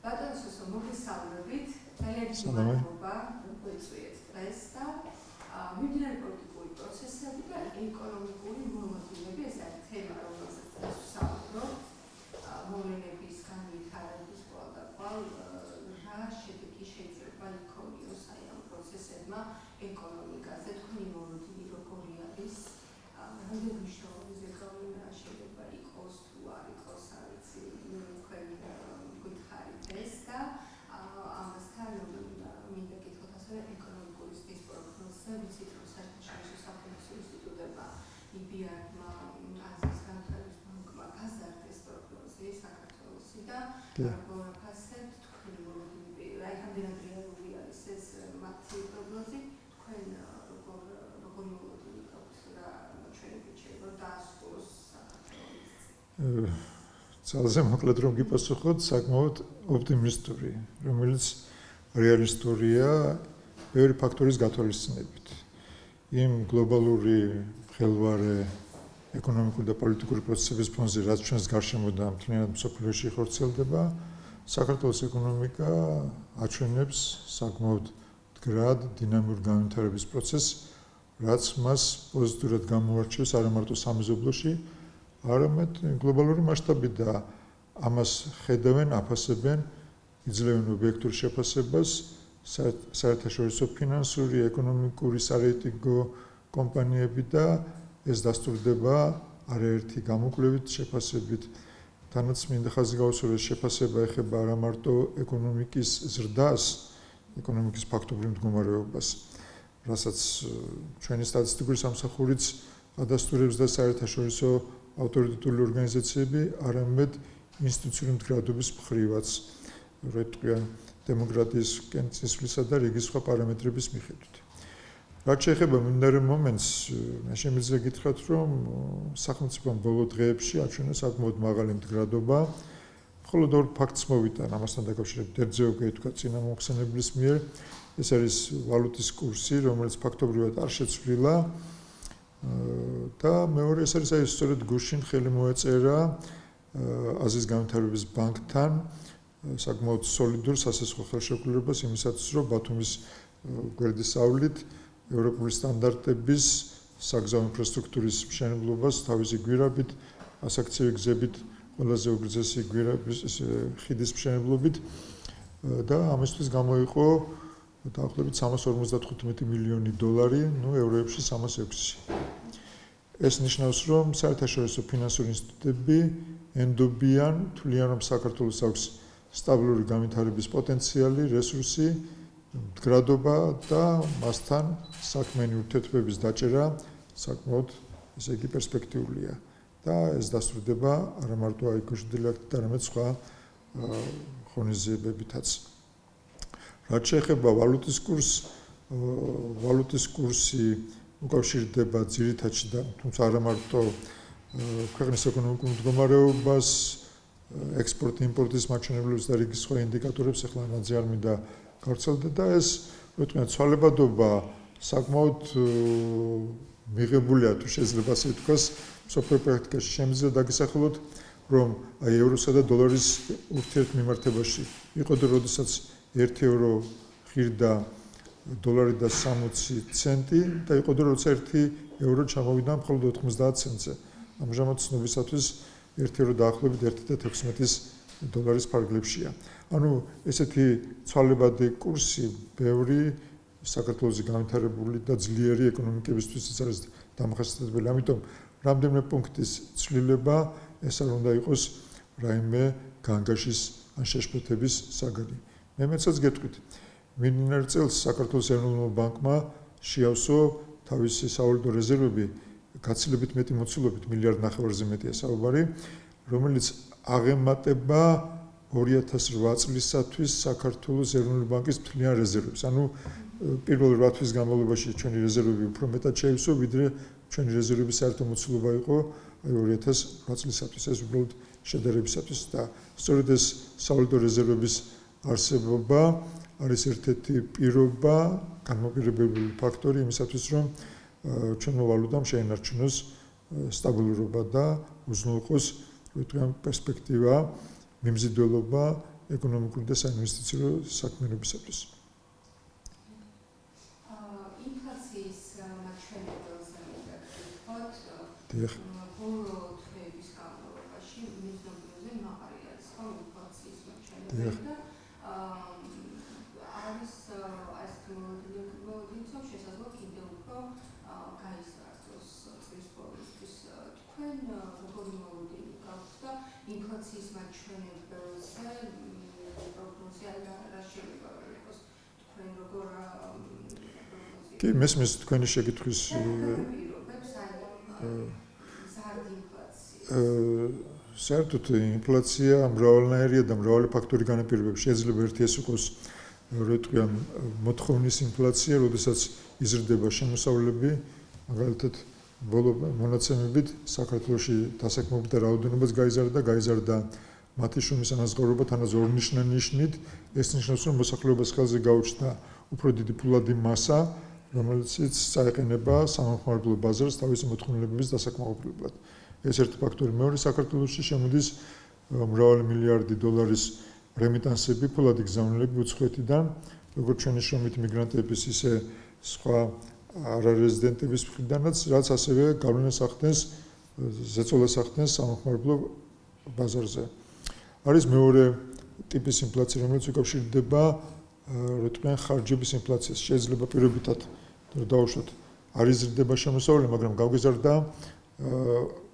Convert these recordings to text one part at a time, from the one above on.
ბატონსო მოგესალმებით. ძალიან მადლობა, რომ გვიწვიეთ დღეს და მიმდინარე პოლიტიკური პროცესები და ეკონომიკური მოლოდინები, ეს არის თემა, რომელსაც დღეს ვსაუბრობთ. მოვლენების განვითარების ყველგან რა შედეგი შეიძლება იქონიოს აი ამ პროცესებმა ეკონომიკაზე, თქვენი მოლოდინი როგორი არის, რამდენი მნიშვნელობის ეკონომიკა შეიძლება იყოს თუ არ იყოს, არ ვიცი, თქვენ გითხარით ეს და ამასთან მინდა გითხოთ ასევე ეკონომიკური სტის პროგნოზზე, ვიცით რომ საერთაშორისო საფინანსო ინსტიტუტებმა EBRD-მა აზიის განვითარების ბანკმა გაზარდეს პროგნოზი საქართველოსი და როგორ აფასებთ თქვენი მოლოდინები, რამდენად რეალური არის ეს მათი პროგნოზი, თქვენ როგორი მოლოდინი გაქვთ რა ჩვენებით შეიძლება დაასრულოს საქართველოს? ძალზე მოკლედ რომ გიპასუხოთ, საკმაოდ ოპტიმისტური, რომელიც რეალისტურია ბევრი ფაქტორის გათვალისწინებით. იმ გლობალური ხელვარე ეკონომიკური და პოლიტიკური პროცესების ფონზე, რაც ჩვენს გარშემო და მთლიანად მსოფლიოში ხორციელდება, საქართველოს ეკონომიკა აჩვენებს საკმაოდ მდგრად დინამიურ განვითარების პროცესს, რაც მას პოზიტიურად გამოარჩევს არა მარტო სამეზობლოში, არამედ გლობალური მასშტაბით და ამას ხედავენ, აფასებენ, იძლევენ ობიექტურ შეფასებას საერთაშორისო ფინანსური, ეკონომიკური სარეიტინგო კომპანიები და ეს დასტურდება არაერთი გამოკვლევით, შეფასებით. თანაც მინდა ხაზი გავუსვა, ეს შეფასება ეხება არა მარტო ეკონომიკის ზრდას, ეკონომიკის ფაქტობრივ მდგომარეობას, რასაც ჩვენი სტატისტიკური სამსახურიც ადასტურებს და საერთაშორისო ავტორიტეტული ორგანიზაციები, არამედ ინსტიტუციური მდგრადობის მხრივაც, როიტყვიან დემოკრატიის კენჭისყრისა და რიგი სხვა პარამეტრების მიხედვით. რაც შეეხება მიმდინარე მომენტს, მე შემიძლია გითხრათ, რომ სახელმწიფომ ბოლო დღეებში აჩვენა საკმაოდ მაღალი მდგრადობა. მხოლოდ ორ ფაქტს მოვიტან ამასთან დაკავშირებით. ერთზეო გაითქვა წინა მოხსენებლის მიერ, ეს არის ვალუტის კურსი, რომელიც ფაქტობრივად არ შეცვლილა და მეორე ეს არის აი სწორედ გუშინ ხელი მოეწერა აზიის განვითარების ბანკთან საკმაოდ სოლიდურ სასესხო ხელშეკრულებას იმისათვის, რომ ბათუმის გვერდისავლით ევროპული სტანდარტების საგზაო ინფრასტრუქტურის მშენებლობას თავისი გვირაბით, ასაქცევი გზებით, ყველაზე უგრძესი გვირაბის ხიდის მშენებლობით და ამისთვის გამოიყო დაახლოებით 355 მილიონი დოლარი, ევროებში 306. ეს ნიშნავს, რომ საერთაშორისო ფინანსური ინსტიტუტები ენდობიან, თვლიან, რომ საქართველოს აქვს სტაბილური განვითარების პოტენციალი, რესურსი, მდგრადობა და მასთან საქმიანი ურთიერთობების დაჭერა საკმაოდ, ესე იგი, პერსპექტიულია. და ეს დასტურდება არა მარტო აი გუშინდელი აქტით, არამედ სხვა ღონისძიებებითაც. რაც შეეხება ვალუტის კურსს, ვალუტის კურსი უკავშირდება ძირითადში და თუმცა არა მარტო ქვეყნის ეკონომიკურ მდგომარეობას, ექსპორტ-იმპორტის მაჩვენებლებს და რიგი სხვა ინდიკატორებს, ახლა ამაზე არ მინდა გავრცელდე და ეს, როიტყვიან, ცვალებადობა საკმაოდ მიღებულია, თუ შეიძლება ასე ვთქვას, მსოფლიო პრაქტიკაში შემიძლია დაგესახელოთ, რომ აი ევროსა და დოლარის ურთიერთმიმართებაში იყო და როდესაც 1 ევრო ღირდა დოლარი და 60 ცენტი და იყო და როცა 1 ევრო ჩამოვიდა მხოლოდ 90 ცენტზე. ამჟამად ცნობისათვის 1 ევრო დაახლოებით 1.16 დოლარის ფარგლებშია. ანუ ესეთი ცვალებადი კურსი ბევრი საქართველოს განვითარებული და ძლიერი ეკონომიკებისთვის არის დამახასიათებელი. ამიტომ რამდენიმე პუნქტის ცვლილება ეს არ უნდა იყოს რაიმე განგაშის ან შეშფოთების საგანი. მე მეცაც გეტყვით. მიმდინარე წელს საქართველოს ეროვნულ ბანკმა შეავსო თავისი სავალუტო რეზერვები გაცილებით მეტი მოცულობით, 1.5 მილიარდზე მეტია საუბარი, რომელიც აღემატება 2008 წლისათვის საქართველოს ეროვნული ბანკის მთლიან რეზერვებს. ანუ პირველ 8 თვის განმავლობაში ჩვენი რეზერვები უფრო მეტად შეივსო, ვიდრე ჩვენი რეზერვების საერთო მოცულობა იყო 2008 წლისათვის. ეს უბრალოდ შედარებისათვის და სწორედ ეს სავალუტო რეზერვების არსებობა არის ერთ-ერთი პირობა, განმაპირობებელი ფაქტორი იმისათვის, რომ ჩვენმა ვალუტამ შეინარჩუნოს სტაბილურობა და უზრუნველყოს, როიტყვიან, პერსპექტივა, მიმზიდველობა ეკონომიკური და საინვესტიციო საქმიანობისათვის. ინფლაციის მაჩვენებელს ამიტკოთ დიახ. ბოლო თვეების განმავლობაში მიზნობრივზე მაღალი არის ხო ინფლაციის მაჩვენებელი და არის ასეთი მოდელი შესაძლოა კიდევ უფრო გაიზარდოს წლის ბოლოსთვის. თქვენ როგორი მოლოდინი გაქვთ და ინფლაციის მაჩვენებელზე პროგნოზი რა შეიძლება იყოს? თქვენ როგორ კი, მესმის თქვენი შეკითხვის საერთოდ ინფლაცია მრავალნაირია და მრავალი ფაქტორი განაპირობებს. შეიძლება ერთი ეს იყოს როიტყვიან მოთხოვნის ინფლაცია, როდესაც იზრდება შემოსავლები, მაგალითად ბოლო მონაცემებით საქართველოში დასაქმებულთა რაოდენობაც გაიზარდა მათი შრომის ანაზღაურება თანაც ორნიშნა ნიშნით. ეს ნიშნავს, რომ მოსახლეობას ხელზე გაუჩნდა უფრო დიდი ფულადი მასა, რომელიც წაეყენება სამომხმარებლო ბაზარს თავისი მოთხოვნილების დასაკმაყოფილებლად. ეს ერთი ფაქტორი. მეორე, საქართველოში შემოდის მრავალი მილიარდი დოლარის რემიტანსები, ფულადი გზავნილები უცხოეთიდან, როგორც ჩვენი შრომით მიგრანტების, ისე სხვა არარეზიდენტების მხრიდანაც, რაც ასევე გავლენას ახდენს, ზეწოლას ახდენს სამომხმარებლო ბაზარზე. არის მეორე ტიპის ინფლაცია, რომელიც უკავშირდება როიტყვიან ხარჯების ინფლაციას. შეიძლება პირობითად დავუშვათ, არ იზრდება შემოსავალი, მაგრამ გავგეზარდა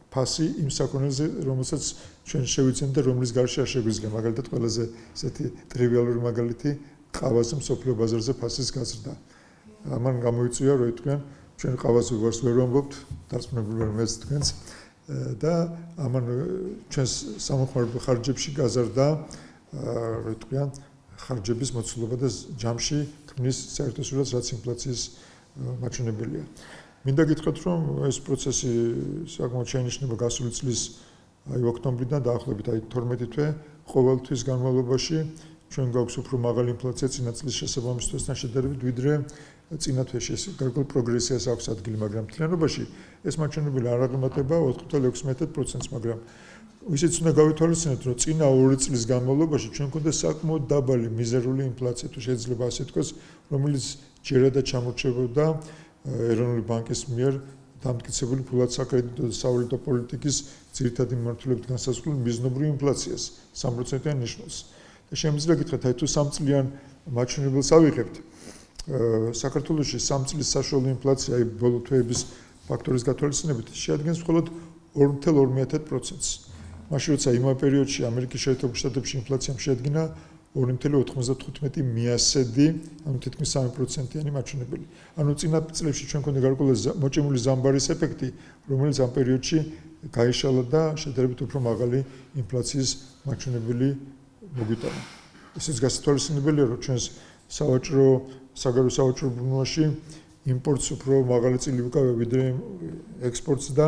ფასი იმ საქონელზე, რომელსაც ჩვენ შევიცემთ და რომლის გარშე არ შეგვიძლია. მაგალითად, ყველაზე ესეთი ტრივიალური მაგალითი ყავაზე მსოფლიო ბაზარზე ფასის გაზრდა. ამან გამოიწვია, როიტყვიან, ჩვენ ყავაზე ვარს ვერ ვამბობთ, დარწმუნებული ვარ მეც თქვენც და ამან ჩვენს სამომხმარებლო ხარჯებში გაზარდა, როიტყვიან, ხარჯების მოცულობა და ჯამში ქმნის საერთაშორისო რაც ინფლაციის მაჩვენებელია. მინდა გითხრათ, რომ ეს პროცესი საკმაოდ შეინიშნება გასული წლის ოქტომბრიდან დაახლოებით 12 თვე ყოველ თვის განმავლობაში ჩვენ გვაქვს უფრო მაღალი ინფლაცია წინა წლის შესაბამის თვესთან შედარებით, ვიდრე წინა თვეში. ეს გარკვეულ პროგრესიას აქვს ადგილი, მაგრამ მთლიანობაში ეს მაჩვენებელი არ აღემატება 4.16%-ს, მაგრამ ისიც უნდა გავითვალისწინოთ, რომ წინა 2 წლის განმავლობაში ჩვენ გვქონდა საკმაოდ დაბალი მიზერული ინფლაცია, თუ შეიძლება ასე თქვას, რომელიც ჯერადად ჩამორჩებოდა ეროვნული ბანკის მიერ დამტკიცებული ფულად საკრედიტო და სავალუტო პოლიტიკის ძირითადი მიმართულებით განსაზღვრულ მიზნობრივ ინფლაციას 3%-იან ნიშნავს. და შემიძლია გითხრათ, აი თუ 3 წლიან მაჩვენებელს ავიღებთ, საქართველოში 3 წლის საშუალო ინფლაცია, აი ბოლო თვეების ფაქტორის გათვალისწინებით, შეადგენს მხოლოდ 2.50%-ს. მაშინ როცა იმ პერიოდში ამერიკის შეერთებულ შტატებში ინფლაციამ შეადგინა 2.95 მიასედი, ანუ თითქმის 3%-იანი მაჩვენებელი. ანუ წინა წლებში ჩვენ გვქონდა გარკვეული მოჭიმული ზამბარის ეფექტი, რომელიც ამ პერიოდში გაიშალა და შედარებით უფრო მაღალი ინფლაციის მაჩვენებელი მოგვიტანა. ისიც გასათვალისწინებელია, რომ ჩვენს საგარეო სავაჭრო ბრუნვაში იმპორტს უფრო მაღალი წილი უკავია ვიდრე ექსპორტს და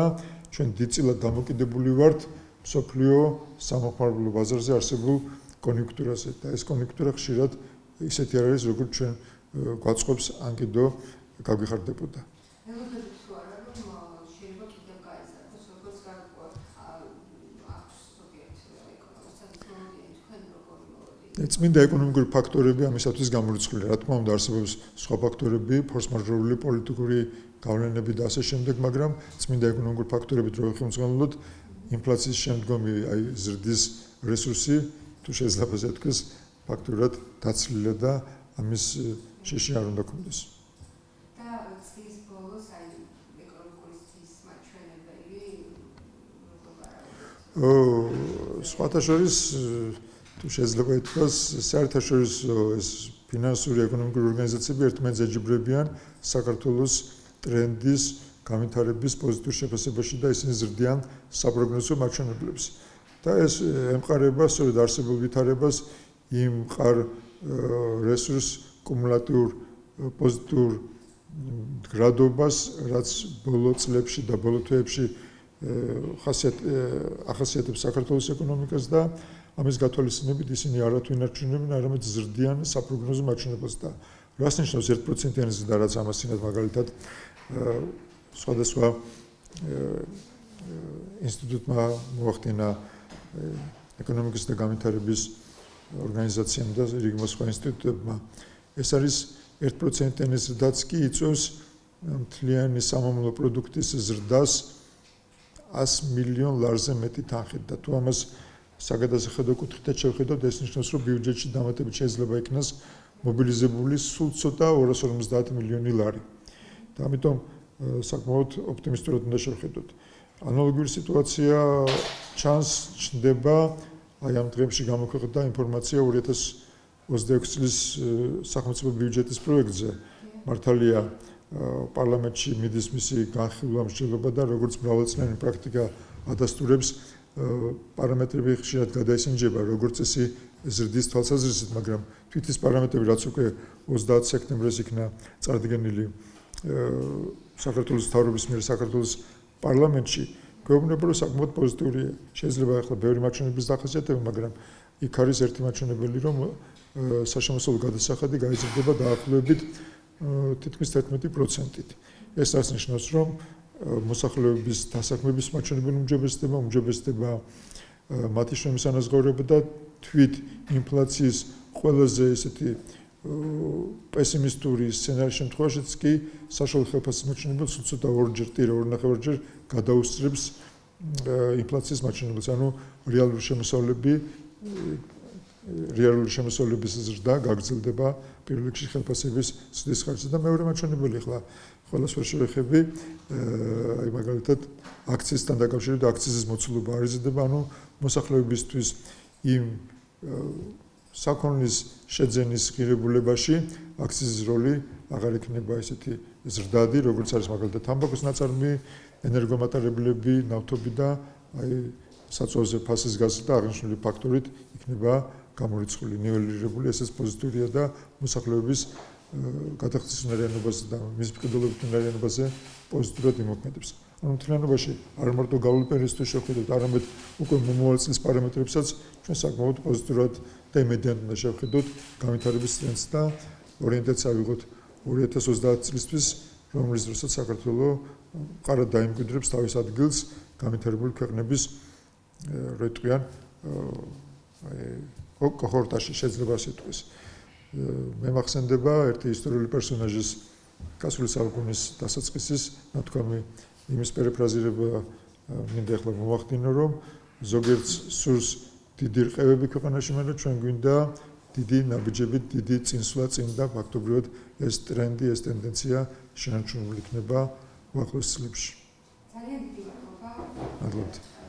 ჩვენ დიდწილად დამოკიდებული ვართ მსოფლიო სამომხმარებლო ბაზარზე არსებულ კონიუნქტურაზე და ეს კონიუნქტურა ხშირად ისეთი არ არის, როგორც ჩვენ გვაწყობს ან კიდო გაგვიხარდებოდა. მეგობრებიც თუ არა, რომ შეიძლება კიდევ გაიზარდოს, როგორც გარკვეულ აქვს ზოგიერთ ეკონომისტების მოლოდინი, თქვენ როგორი მოლოდინი? წმინდა ეკონომიკური ფაქტორები ამისათვის გამორიცხულია. რა თქმა უნდა, არსებობს სხვა ფაქტორები, ფორს-მაჟორული პოლიტიკური გავლენები და ასე შემდეგ, მაგრამ წმინდა ეკონომიკური ფაქტორებით რო ვიხმძღანლოთ, ინფლაციის შემდგომი აი ზრდის რესურსი თუ შეიძლება ასე თქვას, ფაქტურად დაცლილია და ამის შეშინი არ უნდა გქონდეს. და წლის ბოლოს აი ეკონომიკური ცის მაჩვენებელი სხვათა შორის თუ შეიძლება ითქვას, საერთაშორისო ეს ფინანსური ეკონომიკური ორგანიზაციები ერთმანეთს ეჯიბრებიან საქართველოს ტრენდის განვითარების პოზიტიურ შეფასებაში და ისინი ზრდიან საპროგნოზო მაჩვენებლებს. და ეს ემყარება სწორედ არსებულ ვითარებას იმ მყარ რესურს კუმულატიურ პოზიტიურ გრადობას, რაც ბოლო წლებში და ბოლო თვეებში ახასიათებს საქართველოს ეკონომიკას და ამის გათვალისწინებით ისინი არათუ ინარჩუნებენ, არამედ ზრდიან საპროგნოზო მაჩვენებელს და რას ნიშნავს 1%-იანი ზრდა, რაც ამასინათ მაგალითად სხვადასხვა ინსტიტუტმა მოახდინა ეკონომიკის და განვითარების ორგანიზაციამ და რიგ სხვა ინსტიტუტებმა. ეს არის 1%-იანი ზრდაც კი იწვევს მთლიანი სამამულო პროდუქტის ზრდას 100 მილიონ ლარზე მეტი თანხით და თუ ამას საგადასახადო კუთხით შევხედოთ, ეს ნიშნავს, რომ ბიუჯეტში დამატებით შეიძლება იქნას მობილიზებული სულ ცოტა 250 მილიონი ლარი. და ამიტომ საკმაოდ ოპტიმისტურად უნდა შევხედოთ. ანალოგიური სიტუაცია ჩნდება აი ამ დღეებში გამოქვეყნდა ინფორმაცია 2026 წლის სახელმწიფო ბიუჯეტის პროექტზე. მართალია პარლამენტში მიდის მისი განხილვა მსჯელობა და როგორც მრავალწლიანი პრაქტიკა ადასტურებს პარამეტრები ხშირად გადაისინჯება როგორც წესი ზრდის თვალსაზრისით, მაგრამ თვით ის პარამეტრები რაც უკვე 30 სექტემბერს იქნა წარდგენილი საქართველოს მთავრობის მიერ საქართველოს პარლამენტში, გვეუბნება რომ საკმაოდ პოზიტიურია. შეიძლება ახლა ბევრი მაჩვენებლის დახასიათება, მაგრამ იქ არის ერთი მაჩვენებელი, რომ საშემოსავლო გადასახადი გაიზრდება დაახლოებით თითქმის 11%-ით. ეს რაც ნიშნავს, რომ მოსახლეობის დასაქმების მაჩვენებელი უმჯობესდება მათი შრომის ანაზღაურება და თვით ინფლაციის ყველაზე ესეთი პესიმისტური სცენარის შემთხვევაშიც კი საშუალო ხელფასის მაჩვენებელს ცოტა ორჯერ 2.5-ჯერ გადაუსწრებს ინფლაციის მაჩვენებელს. ანუ რეალური შემოსავლების ზრდა გაგრძელდება პირველ რიგში ხელფასების ზრდის ხარჯზე და მეორე მაჩვენებელი ახლა ყველას ვერ შევეხები, აი მაგალითად აქციზთან დაკავშირებით აქციზის მოცულობა არ იზრდება, ანუ მოსახლეობისთვის იმ საქონლის შეძენის ღირებულებაში აქციზის როლი აღარ იქნება ესეთი ზრდადი, როგორც არის მაგალითად თამბაქოს ნაწარმი, ენერგომატარებლები, ნავთობი და აი საწვავზე ფასის გაზრდა აღნიშნული ფაქტორით იქნება გამორიცხული, ნიველირებული, ესეც პოზიტიურია და მოსახლეობის გადახდის უნარიანობაზე და მის მყიდველობის უნარიანობაზე პოზიტიურად იმოქმედებს. ანუ მთლიანობაში არ მარტო გავლილი პერიოდისთვის შევხედოთ, არამედ უკვე მომავალ წლის პარამეტრებსაც ჩვენ საკმაოდ პოზიტიურად და იმედიან უნდა შევხედოთ განვითარების ტრენდს და ორიენტაცია ავიღოთ 2030 წლისთვის, რომლის დროსაც საქართველოს მყარად დაიმკვიდრებს თავის ადგილს განვითარებული ქვეყნების როიტყვიან კოჰორტაში შეიძლება ასე თქვეს. მე მახსენდება ერთი ისტორიული პერსონაჟის გასული საუკუნის დასაწყისის ნათქვამი, იმის პერიფრაზირება მინდა ახლა მომახდინო, რომ ზოგიერთს სურს დიდი რყევები ქვეყანაში, მაგრამ ჩვენ გვინდა დიდი ნაბიჯებით, დიდი წინსვლა წინ და ფაქტობრივად ეს ტრენდი, ეს ტენდენცია შენარჩუნებული იქნება უახლოეს წლებში. ძალიან დიდი მადლობა. მადლობთ.